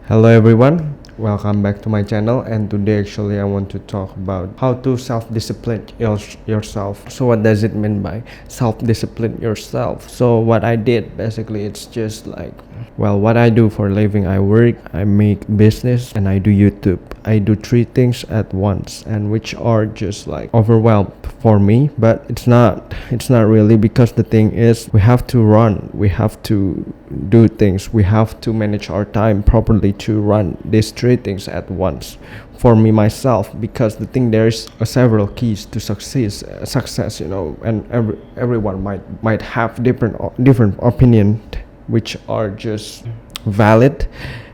Hello everyone, welcome back to my channel, and today actually I want to talk about how to self-discipline yourself. So what does it mean by self-discipline yourself? So what I did basically, it's just like, well, what I do for a living. I work, I make business, and I do YouTube. I do three things at once, and which are just like overwhelmed for me, but it's not really, because the thing is we have to run, we have to do things, we have to manage our time properly to run these three things at once for me myself, because the thing, there's several keys to success, and everyone might have different opinion, which are just valid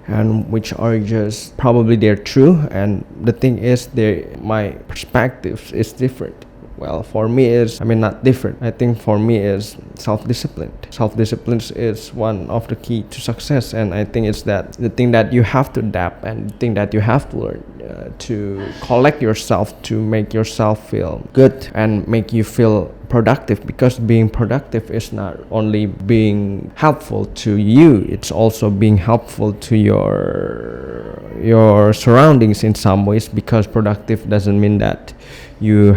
and which are just probably they're true. And the thing is, my perspectives is different. Well, for me is, not different. I think for me is self-discipline. Self-discipline is one of the key to success, and I think it's that the thing that you have to adapt, and the thing that you have to learn to collect yourself, to make yourself feel good and make you feel productive. Because being productive is not only being helpful to you, it's also being helpful to your surroundings in some ways. Because productive doesn't mean that you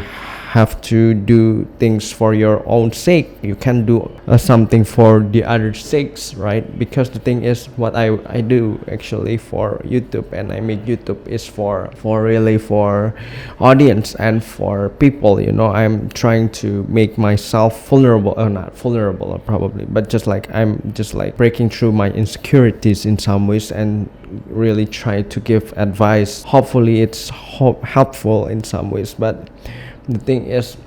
have to do things for your own sake. You can do something for the other's sakes, right? Because the thing is, what I do actually for YouTube, and I make YouTube is for really for audience and for people. I'm trying to make myself vulnerable, or not vulnerable probably, but I'm just like breaking through my insecurities in some ways, and really try to give advice. Hopefully it's helpful in some ways. But the thing is,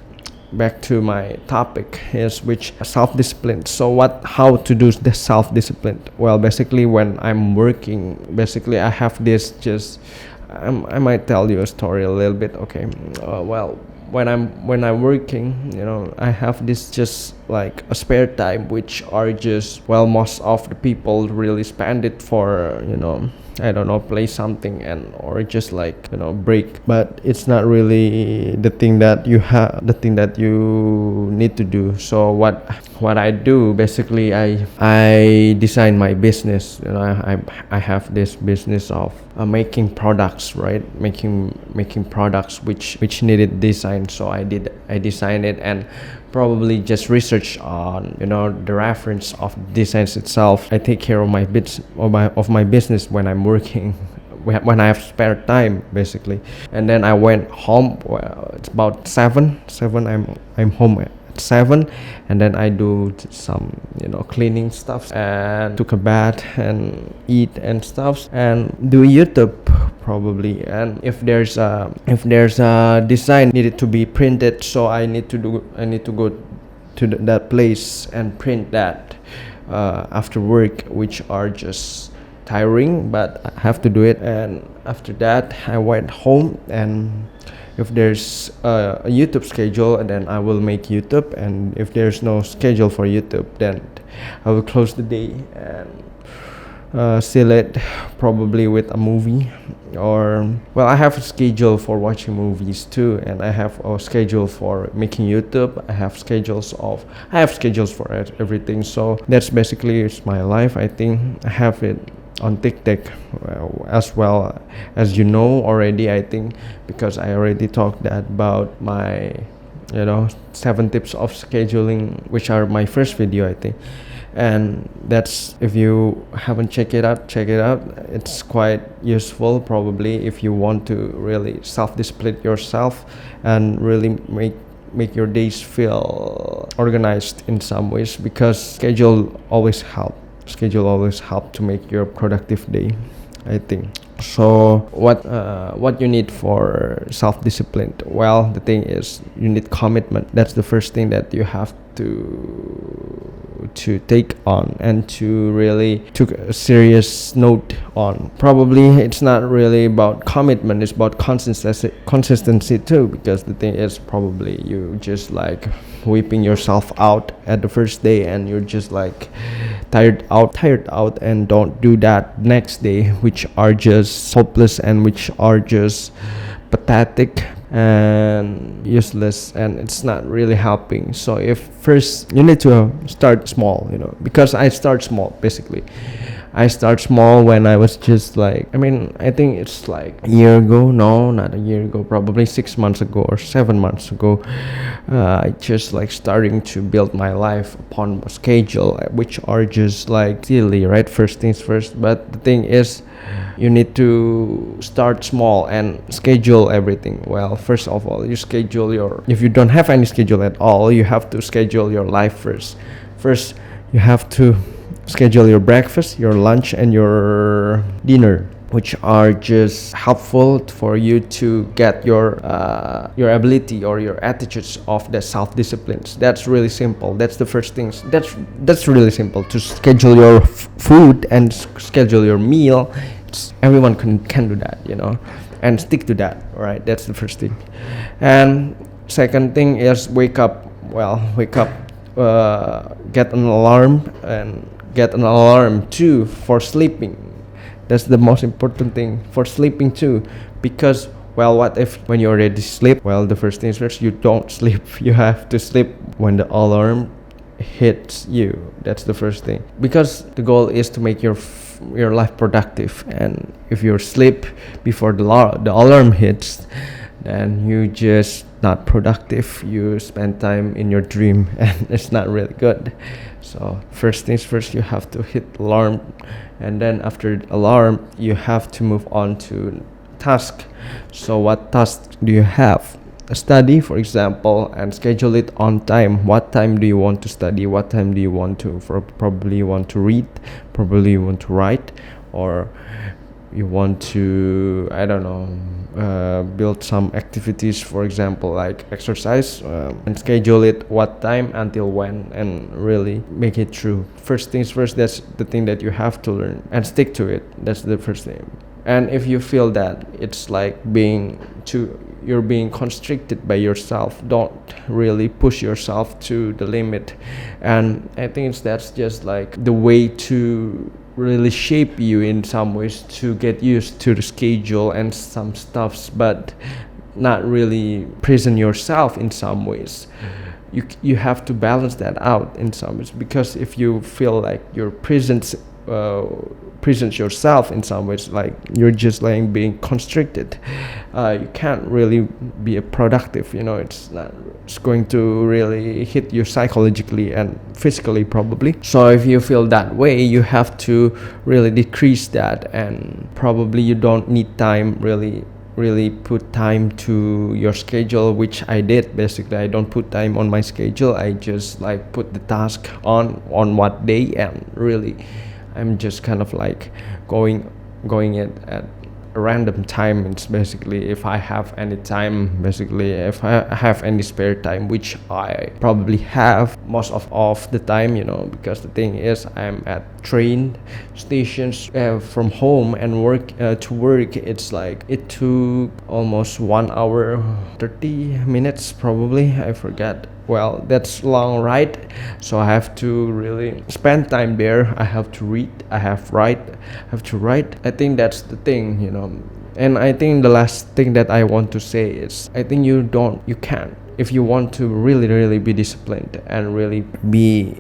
back to my topic, is which self-discipline. So how to do the self-discipline? Well, basically when I'm working, basically I have this I might tell you a story a little bit. Okay. Well, when I'm working, I have this just like a spare time, which are just, well, most of the people really spend it for, I don't know, play something or just like, break. But it's not really the thing that you need to do. So what I do basically, I design my business. I have this business of making products, right? Making products which needed design. So I designed it, and probably just research on the reference of designs itself. I take care of my business when I'm working, when I have spare time basically. And then I went home. Well, it's about 7 I'm home at 7, and then I do some cleaning stuff, and took a bath and eat and stuff, and do YouTube probably. And if there's a design needed to be printed, so I need to go to that place and print that after work, which are just tiring, but I have to do it. And after that I went home, and if there's a YouTube schedule, then I will make YouTube. And if there's no schedule for YouTube, then I will close the day and seal it probably with a movie. Or, well, I have a schedule for watching movies too, and I have a schedule for making YouTube. I have schedules for everything. So that's basically it's my life. I think I have it on TikTok as well, as you know already, I think, because I already talked about my 7 tips of scheduling, which are my first video, I think. And that's, if you haven't checked it out, it's quite useful probably if you want to really self-discipline yourself and really make your days feel organized in some ways, because schedule always help to make your productive day, I think. So what you need for self-discipline? Well, the thing is, you need commitment. That's the first thing that you have to take on, and to really took a serious note on. Probably it's not really about commitment, it's about consistency too, because the thing is, probably you just like whipping yourself out at the first day, and you're just like tired out, and don't do that next day, which are just hopeless and which are just pathetic and useless, and it's not really helping. So if first you need to start small, because I start small basically. I start small when I was just like, I think it's like a year ago. No, not a year ago, probably 6 months ago or 7 months ago. I just like starting to build my life upon a schedule, which are just like silly, right? First things first. But the thing is, you need to start small and schedule everything. Well, first of all, you schedule if you don't have any schedule at all, you have to schedule your life first. You have to schedule your breakfast, your lunch, and your dinner, which are just helpful for you to get your ability or your attitudes of the self-disciplines. That's really simple. That's the first things. That's really simple, to schedule your food and schedule your meal. Everyone can do that, and stick to that. Right? That's the first thing. And second thing is wake up. Get an alarm too for sleeping. That's the most important thing for sleeping too, because what if when you already sleep? Well, the first thing is first, you don't sleep. You have to sleep when the alarm hits you. That's the first thing, because the goal is to make your life productive. And if you sleep before the alarm hits, then you just not productive. You spend time in your dream, and it's not really good. So first things first, you have to hit alarm, and then after the alarm, you have to move on to task. So what task do you have? A study, for example, and schedule it on time. What time do you want to study? What time do you want to probably you want to read, probably you want to write, or you want to, I don't know, build some activities, for example, like exercise, and schedule it what time until when, and really make it true. First things first, that's the thing that you have to learn and stick to it. That's the first thing. And if you feel that it's like you're being constricted by yourself, don't really push yourself to the limit. And I think that's just like the way to really shape you in some ways, to get used to the schedule and some stuffs, but not really prison yourself in some ways. You have to balance that out in some ways, because if you feel like you're prisons yourself in some ways, like you're just like being constricted, you can't really be a productive. It's going to really hit you psychologically and physically probably. So if you feel that way, you have to really decrease that, and probably you don't need time really put time to your schedule, which I did. Basically, I don't put time on my schedule. I just like put the task on what day, and really I'm just kind of like going it at a random time. It's basically if I have any time, basically if I have any spare time, which I probably have most of the time, because the thing is, I'm at train stations from home and work to work. It's like it took almost 1 hour 30 minutes probably, I forget. Well, that's long ride, so I have to really spend time there. I have to read, I have to write. I think that's the thing, And I think the last thing that I want to say is, I think you can. If you want to really be disciplined and really be,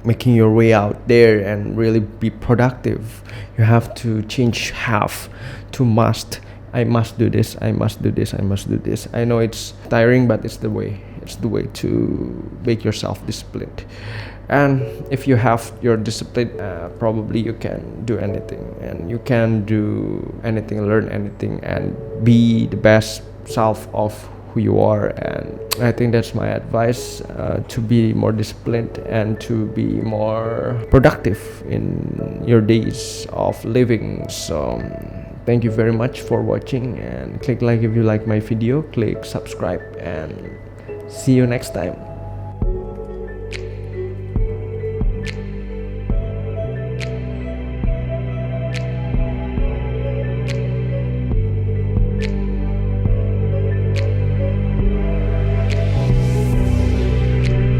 making your way out there and really be productive, you have to change have to must. I must do this, I must do this, I must do this. I know it's tiring, but it's the way. It's the way to make yourself disciplined. And if you have your discipline, probably you can do anything, and you can do anything, learn anything, and be the best self of who you are. And I think that's my advice, to be more disciplined and to be more productive in your days of living. So thank you very much for watching, and click like if you like my video, click subscribe, and see you next time.